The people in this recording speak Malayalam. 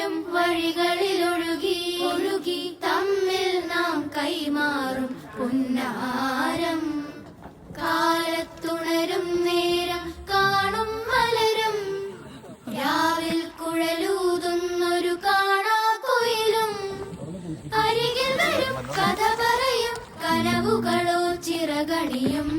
വരും വഴികളിലൊഴുകി ഒഴുകി തമ്മിൽ നാം കൈമാറും പുന്നാരം. കാലത്തുണരും നേരം കാണും മലരും രാവിൽ കുഴലൂതുന്നൊരു കാണാ കൊയിലും. അരികിൽ വരും കഥ പറയും കനവുകളോ ചിറകണിയും.